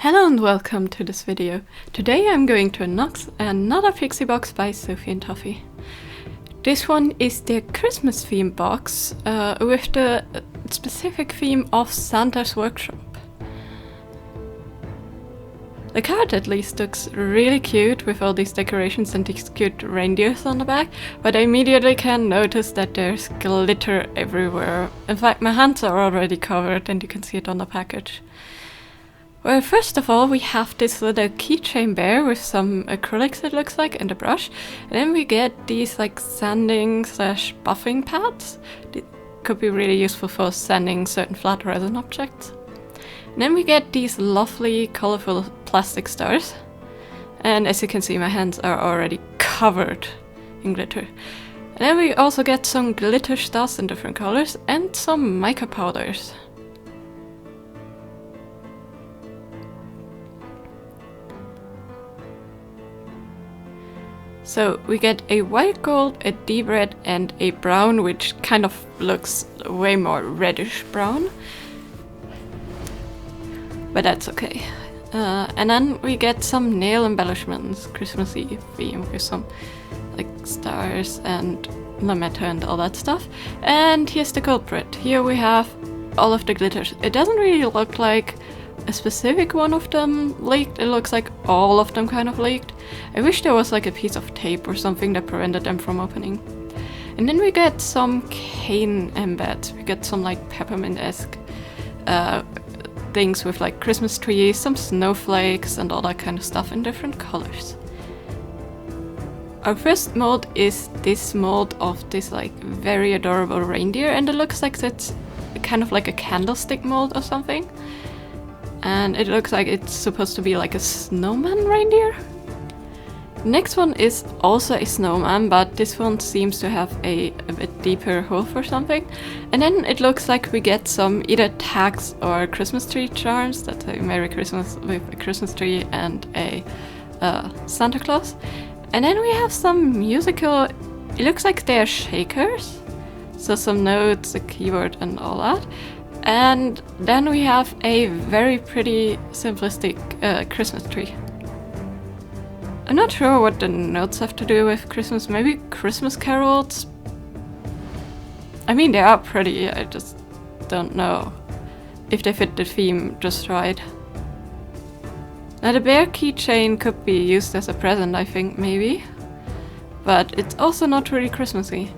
Hello and welcome to this video. Today I'm going to unbox another Pixie box by Sophie and Toffee. This one is the Christmas theme box with the specific theme of Santa's workshop. The card at least looks really cute with all these decorations and these cute reindeers on the back, but I immediately can notice that there's glitter everywhere. In fact, my hands are already covered and you can see it on the package. Well, first of all, we have this little keychain bear with some acrylics, it looks like, and a brush. And then we get these like sanding / buffing pads. It could be really useful for sanding certain flat resin objects. And then we get these lovely colorful plastic stars. And as you can see, my hands are already covered in glitter. And then we also get some glitter stars in different colors and some mica powders. So we get a white gold, a deep red and a brown, which kind of looks way more reddish brown. But that's okay. And then we get some nail embellishments, Christmassy theme with some like stars and lametta and all that stuff. And here's the culprit. Here we have all of the glitters. It doesn't really look like a specific one of them leaked. It looks like all of them kind of leaked. I wish there was like a piece of tape or something that prevented them from opening. And then we get some cane embeds. We get some like peppermint-esque things with like Christmas trees, some snowflakes and all that kind of stuff in different colors. Our first mold is this mold of this like very adorable reindeer, and it looks like it's kind of like a candlestick mold or something. And it looks like it's supposed to be like a snowman reindeer. Next one is also a snowman, but this one seems to have a bit deeper hoof or something. And then it looks like we get some either tags or Christmas tree charms. That's a Merry Christmas with a Christmas tree and a Santa Claus. And then we have some musical, it looks like they're shakers. So some notes, a keyboard and all that. And then we have a very pretty simplistic Christmas tree. I'm not sure what the notes have to do with Christmas, maybe Christmas carols? I mean, they are pretty, I just don't know if they fit the theme just right. Now the bear keychain could be used as a present, I think, maybe. But it's also not really Christmassy.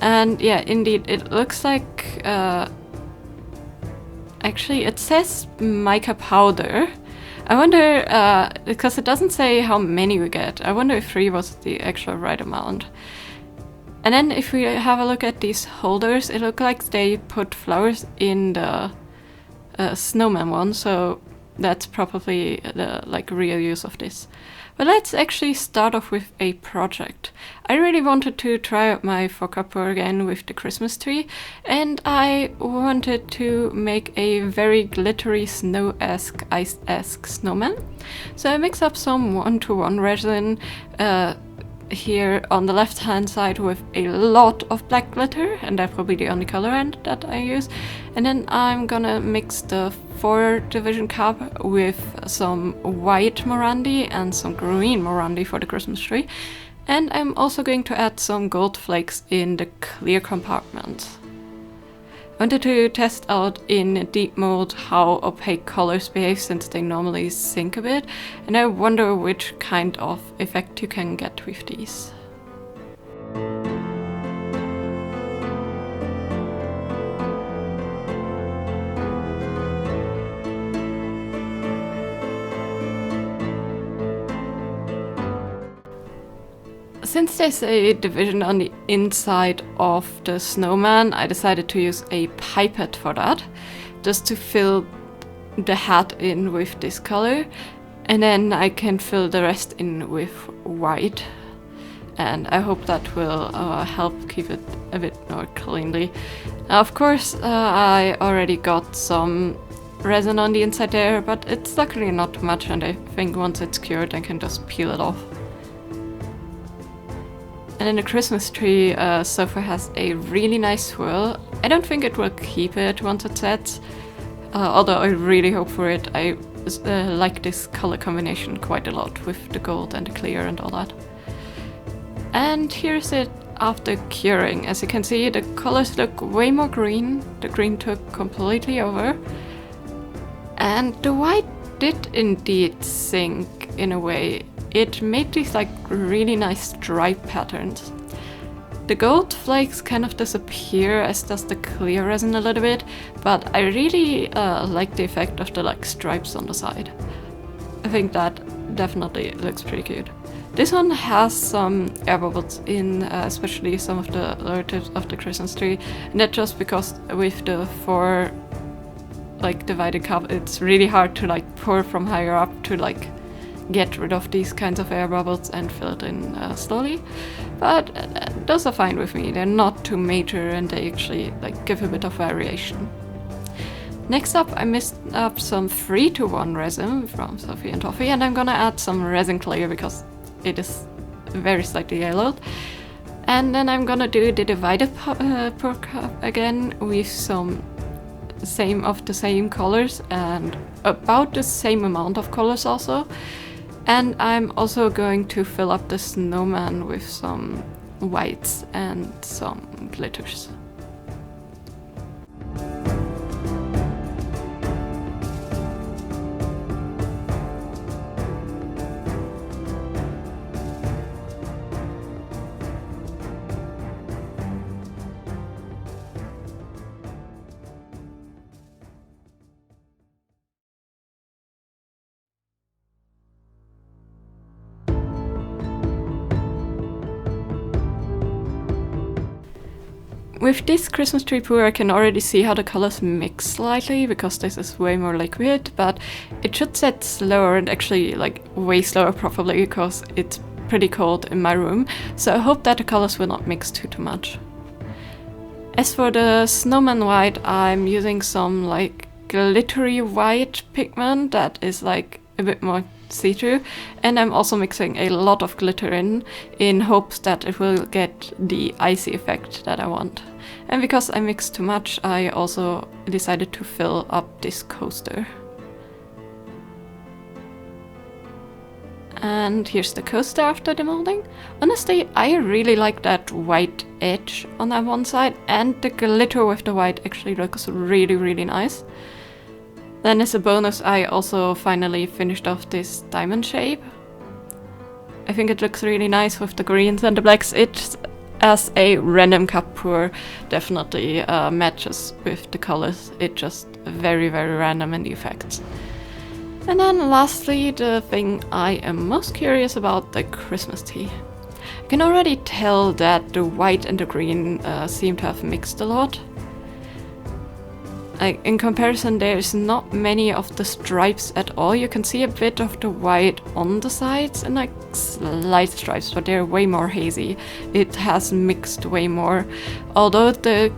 And yeah, indeed, it looks like... Actually, it says mica powder. I wonder, because it doesn't say how many we get, I wonder if 3 was the actual right amount. And then if we have a look at these holders, it looks like they put flowers in the snowman one, so that's probably the like real use of this. But let's actually start off with a project. I really wanted to try out my Focapur again with the Christmas tree, and I wanted to make a very glittery snow-esque, ice-esque snowman. So I mixed up some 1:1 resin here on the left hand side with a lot of black glitter, and that's probably the only color end that I use. And then I'm gonna mix the 4 division cup with some white Morandi and some green Morandi for the Christmas tree. And I'm also going to add some gold flakes in the clear compartment. I wanted to test out in deep mold how opaque colors behave, since they normally sink a bit, and I wonder which kind of effect you can get with these. Since there's a division on the inside of the snowman, I decided to use a pipette for that, just to fill the hat in with this color, and then I can fill the rest in with white, and I hope that will help keep it a bit more cleanly. Now, of course, I already got some resin on the inside there, but it's luckily not too much, and I think once it's cured I can just peel it off. And in the Christmas tree, Sophie has a really nice swirl. I don't think it will keep it once it sets, although I really hope for it. I like this color combination quite a lot with the gold and the clear and all that. And here's it after curing. As you can see, the colors look way more green. The green took completely over. And the white did indeed sink in a way. It made these like really nice stripe patterns. The gold flakes kind of disappear, as does the clear resin a little bit, but I really like the effect of the like stripes on the side. I think that definitely looks pretty cute. This one has some air bubbles in, especially some of the lower tips of the Christmas tree, and that's just because with the 4 like divided cup, it's really hard to like pour from higher up to like get rid of these kinds of air bubbles and fill it in slowly. But those are fine with me. They're not too major and they actually like give a bit of variation. Next up, I mixed up some 3-to-1 resin from Sophie and Toffee, and I'm gonna add some resin clear because it is very slightly yellowed. And then I'm gonna do the divided pour cup again with some the same colors and about the same amount of colors also. And I'm also going to fill up the snowman with some whites and some glitters. With this Christmas tree pour, I can already see how the colors mix slightly because this is way more liquid, but it should set slower and actually like way slower probably because it's pretty cold in my room, so I hope that the colors will not mix too much. As for the snowman white, I'm using some like glittery white pigment that is like a bit more see-through, and I'm also mixing a lot of glitter in hopes that it will get the icy effect that I want. And because I mixed too much, I also decided to fill up this coaster. And here's the coaster after the molding. Honestly, I really like that white edge on that one side, and the glitter with the white actually looks really, really nice. Then as a bonus, I also finally finished off this diamond shape. I think it looks really nice with the greens and the blacks. It, as a random cup pour, definitely matches with the colors. It's just very, very random in the effects. And then lastly, the thing I am most curious about, the Christmas tea. I can already tell that the white and the green seem to have mixed a lot. In comparison, there's not many of the stripes at all. You can see a bit of the white on the sides and like slight stripes, but they're way more hazy. It has mixed way more, although the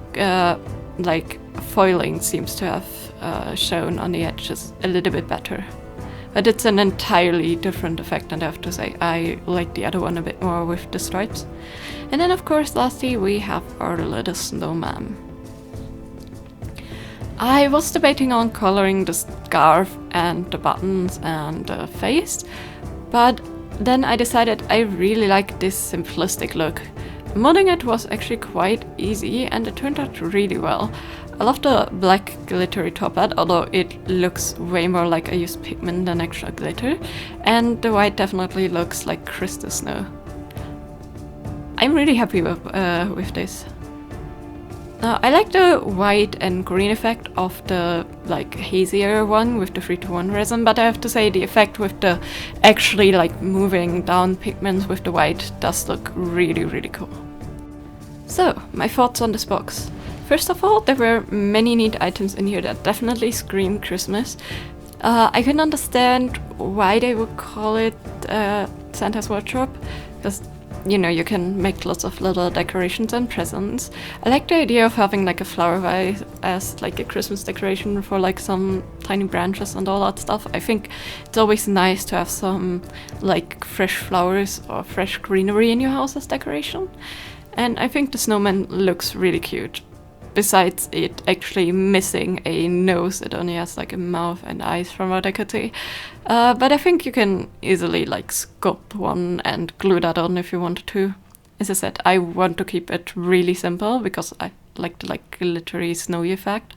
like foiling seems to have shown on the edges a little bit better. But it's an entirely different effect, and I have to say I like the other one a bit more with the stripes. And then of course lastly we have our little snowman. I was debating on coloring the scarf and the buttons and the face, but then I decided I really like this simplistic look. Modding it was actually quite easy and it turned out really well. I love the black glittery top hat, although it looks way more like I used pigment than actual glitter, and the white definitely looks like crystal snow. I'm really happy with this. I like the white and green effect of the like hazier one with the 3-to-1 resin, but I have to say the effect with the actually like moving down pigments with the white does look really, really cool. So, my thoughts on this box. First of all, there were many neat items in here that definitely scream Christmas. I can understand why they would call it Santa's Wardrobe, because you know, you can make lots of little decorations and presents. I like the idea of having like a flower vase as like a Christmas decoration for like some tiny branches and all that stuff. I think it's always nice to have some like fresh flowers or fresh greenery in your house as decoration. And I think the snowman looks really cute. besides it actually missing a nose, it only has like a mouth and eyes from what I could see. But I think you can easily like sculpt one and glue that on if you wanted to. As I said, I want to keep it really simple because I like the like glittery snowy effect.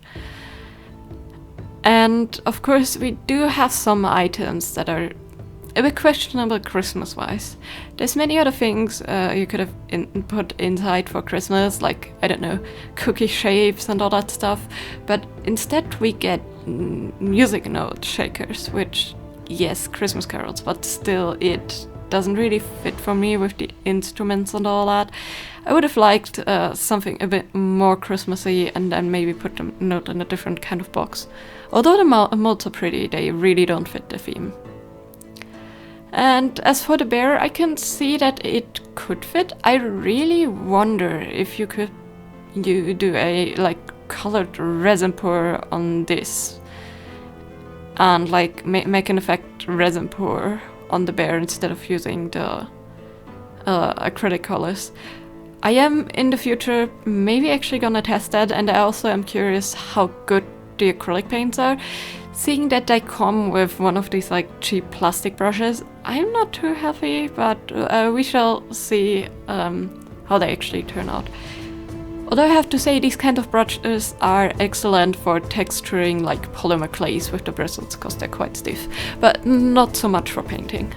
And of course we do have some items that are a bit questionable Christmas-wise. There's many other things you could have put inside for Christmas, like, I don't know, cookie shapes and all that stuff, but instead we get music note shakers, which, yes, Christmas carols, but still it doesn't really fit for me with the instruments and all that. I would have liked something a bit more Christmassy and then maybe put the note in a different kind of box. Although the molds are pretty, they really don't fit the theme. And as for the bear, I can see that it could fit. I really wonder if you could do a like colored resin pour on this and like make an effect resin pour on the bear instead of using the acrylic colors. I am in the future maybe actually gonna test that, and I also am curious how good the acrylic paints are. Seeing that they come with one of these like cheap plastic brushes, I'm not too happy, but we shall see how they actually turn out. Although I have to say these kind of brushes are excellent for texturing like polymer clays with the bristles because they're quite stiff, but not so much for painting.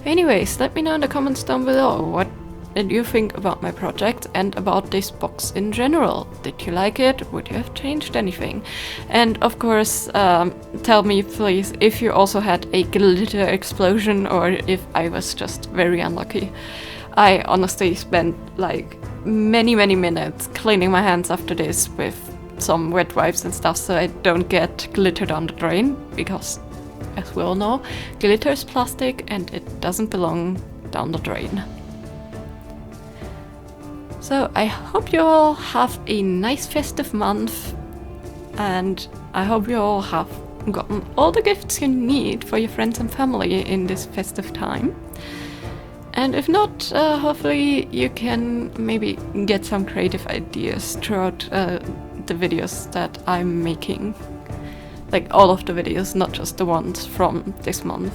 Anyways, let me know in the comments down below what did you think about my project and about this box in general. Did you like it? Would you have changed anything? And of course, tell me please if you also had a glitter explosion or if I was just very unlucky. I honestly spent like many minutes cleaning my hands after this with some wet wipes and stuff so I don't get glitter down the drain, because as we all know, glitter is plastic and it doesn't belong down the drain. So I hope you all have a nice festive month, and I hope you all have gotten all the gifts you need for your friends and family in this festive time. And if not, hopefully you can maybe get some creative ideas throughout the videos that I'm making. Like all of the videos, not just the ones from this month.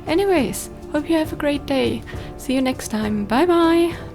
Anyways, hope you have a great day. See you next time. Bye bye!